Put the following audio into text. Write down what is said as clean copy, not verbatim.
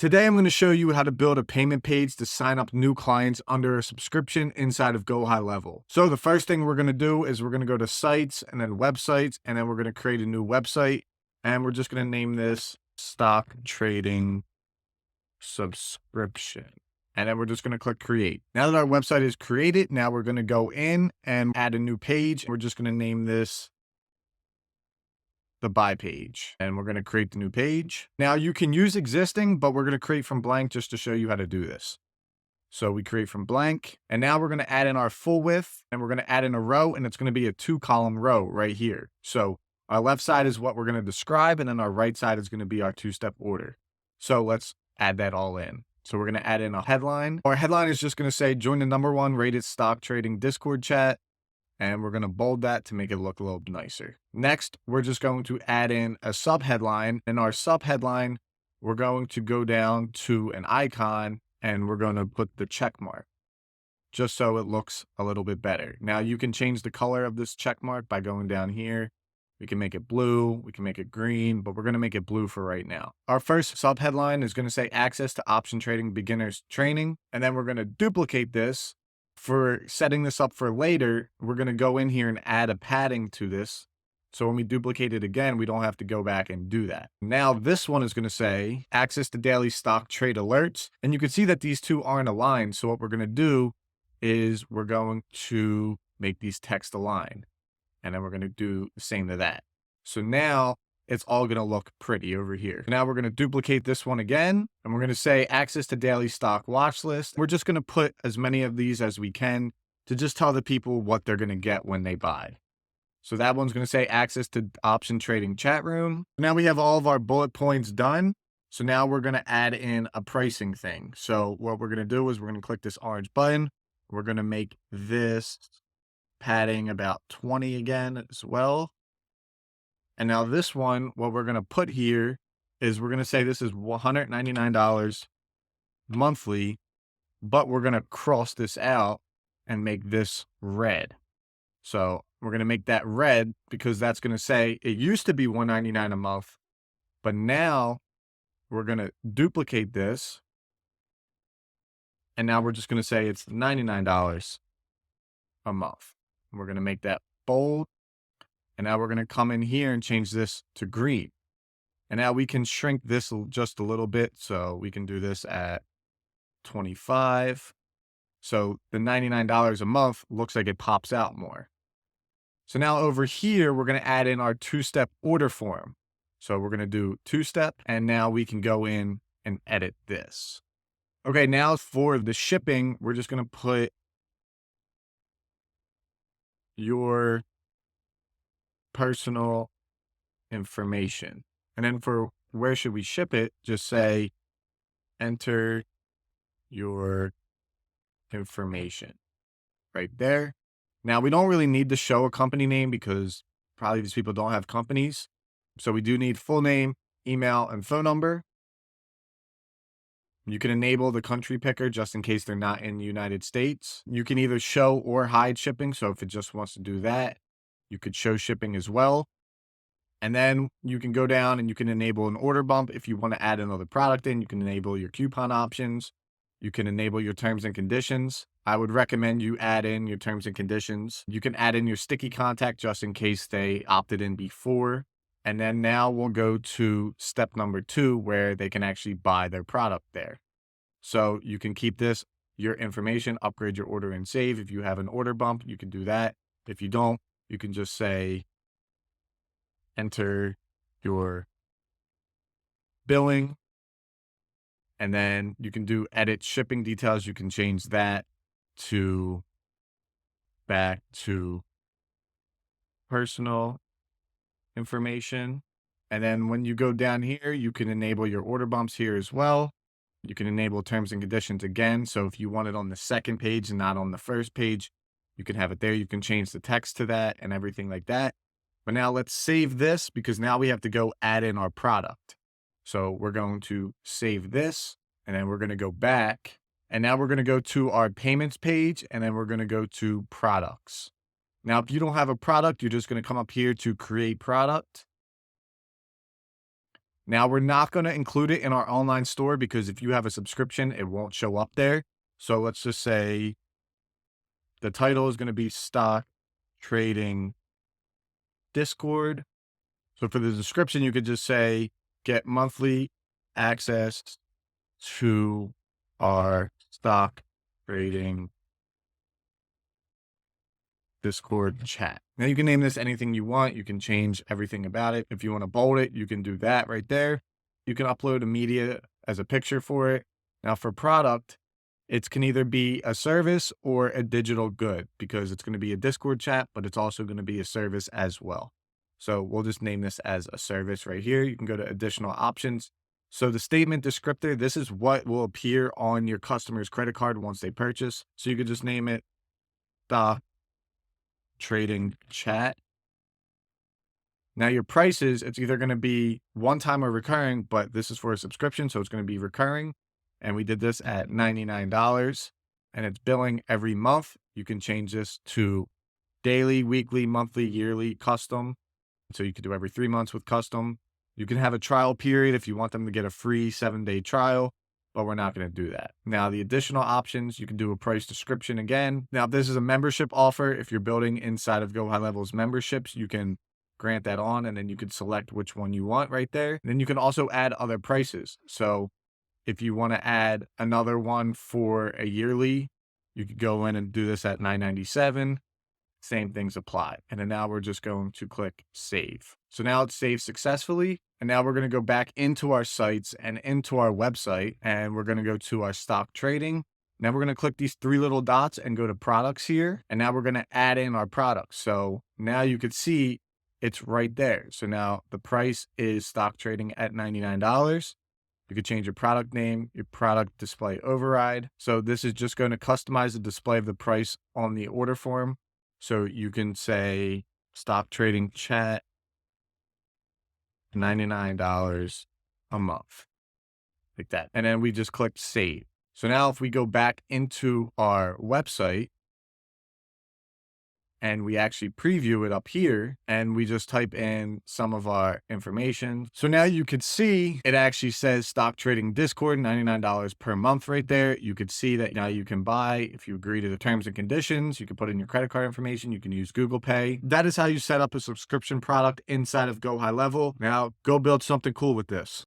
Today, I'm going to show you how to build a payment page to sign up new clients under a subscription inside of Go High Level. So the first thing we're going to do is we're going to go to sites and then websites, and then we're going to create a new website, and we're just going to name this stock trading subscription. And then we're just going to click create. Now that our website is created, now we're going to go in and add a new page. We're just going to name this the buy page, and we're going to create the new page. Now you can use existing, but we're going to create from blank just to show you how to do this. So we create from blank, and now we're going to add in our full width, and we're going to add in a row, and it's going to be a 2-column row right here. So our left side is what we're going to describe, and then our right side is going to be our 2-step order. So let's add that all in. So we're going to add in a headline. Our headline is just going to say, join the #1 rated stock trading Discord chat. And we're going to bold that to make it look a little nicer. Next, we're just going to add in a subheadline. In our subheadline, we're going to go down to an icon and we're going to put the check mark just so it looks a little bit better. Now you can change the color of this check mark by going down here. We can make it blue, we can make it green, but we're going to make it blue for right now. Our first subheadline is going to say access to option trading beginners training. And then we're going to duplicate this. For setting this up for later, we're going to go in here and add a padding to this. So when we duplicate it again, we don't have to go back and do that. Now this one is going to say access to daily stock trade alerts. And you can see that these two aren't aligned. So what we're going to do is we're going to make these text align. And then we're going to do the same to that. So now it's all going to look pretty over here. Now we're going to duplicate this one again, and we're going to say access to daily stock watch list. We're just going to put as many of these as we can to just tell the people what they're going to get when they buy. So that one's going to say access to option trading chat room. Now we have all of our bullet points done. So now we're going to add in a pricing thing. So what we're going to do is we're going to click this orange button. We're going to make this padding about 20 again as well. And now this one, what we're going to put here is we're going to say this is $199 monthly, but we're going to cross this out and make this red. So we're going to make that red because that's going to say it used to be $199 a month, but now we're going to duplicate this. And now we're just going to say it's $99 a month. And we're going to make that bold. And now we're going to come in here and change this to green. And now we can shrink this just a little bit. So we can do this at 25. So the $99 a month looks like it pops out more. So now over here, we're going to add in our 2-step order form. So we're going to do 2-step, and now we can go in and edit this. Okay, now for the shipping, we're just going to put your personal information. And then for where should we ship it, just say enter your information right there. Now we don't really need to show a company name because probably these people don't have companies. So we do need full name, email, and phone number. You can enable the country picker just in case they're not in the United States. You can either show or hide shipping. So if it just wants to do that, you could show shipping as well. And then you can go down and you can enable an order bump. If you want to add another product in, you can enable your coupon options. You can enable your terms and conditions. I would recommend you add in your terms and conditions. You can add in your sticky contact just in case they opted in before. And then now we'll go to step number 2 where they can actually buy their product there. So you can keep this, your information, upgrade your order and save. If you have an order bump, you can do that. If you don't, you can just say, enter your billing. And then you can do edit shipping details. You can change that to back to personal information. And then when you go down here, you can enable your order bumps here as well. You can enable terms and conditions again. So if you want it on the second page and not on the first page, you can have it there. You can change the text to that and everything like that. But now let's save this because now we have to go add in our product. So we're going to save this and then we're going to go back. And now we're going to go to our payments page and then we're going to go to products. Now, if you don't have a product, you're just going to come up here to create product. Now we're not going to include it in our online store because if you have a subscription, it won't show up there. So let's just say the title is going to be Stock Trading Discord. So for the description, you could just say, get monthly access to our stock trading Discord chat. Now you can name this anything you want. You can change everything about it. If you want to bold it, you can do that right there. You can upload a media as a picture for it. Now for product, it can either be a service or a digital good because it's going to be a Discord chat, but it's also going to be a service as well. So we'll just name this as a service right here. You can go to additional options. So the statement descriptor, this is what will appear on your customer's credit card once they purchase. So you could just name it the trading chat. Now your prices, it's either going to be one time or recurring, but this is for a subscription. So it's going to be recurring. And we did this at $99 and it's billing every month. You can change this to daily, weekly, monthly, yearly, custom. So you could do every 3 months with custom. You can have a trial period if you want them to get a free 7-day trial, but we're not going to do that. Now the additional options, you can do a price description again. Now, if this is a membership offer, if you're building inside of Go High Level's memberships, you can grant that on and then you could select which one you want right there. And then you can also add other prices. So if you want to add another one for a yearly, you could go in and do this at $9.97. Same things apply. And then now we're just going to click save. So now it's saved successfully. And now we're going to go back into our sites and into our website, and we're going to go to our stock trading. Now we're going to click these 3 little dots and go to products here. And now we're going to add in our products. So now you could see it's right there. So now the price is stock trading at $99. You could change your product name, your product display override. So this is just going to customize the display of the price on the order form. So you can say stock trading chat, $99 a month, like that. And then we just click save. So now if we go back into our website and we actually preview it up here and we just type in some of our information. So now you could see it actually says stock trading Discord, $99 per month right there. You could see that now you can buy if you agree to the terms and conditions. You can put in your credit card information. You can use Google Pay. That is how you set up a subscription product inside of Go High Level. Now go build something cool with this.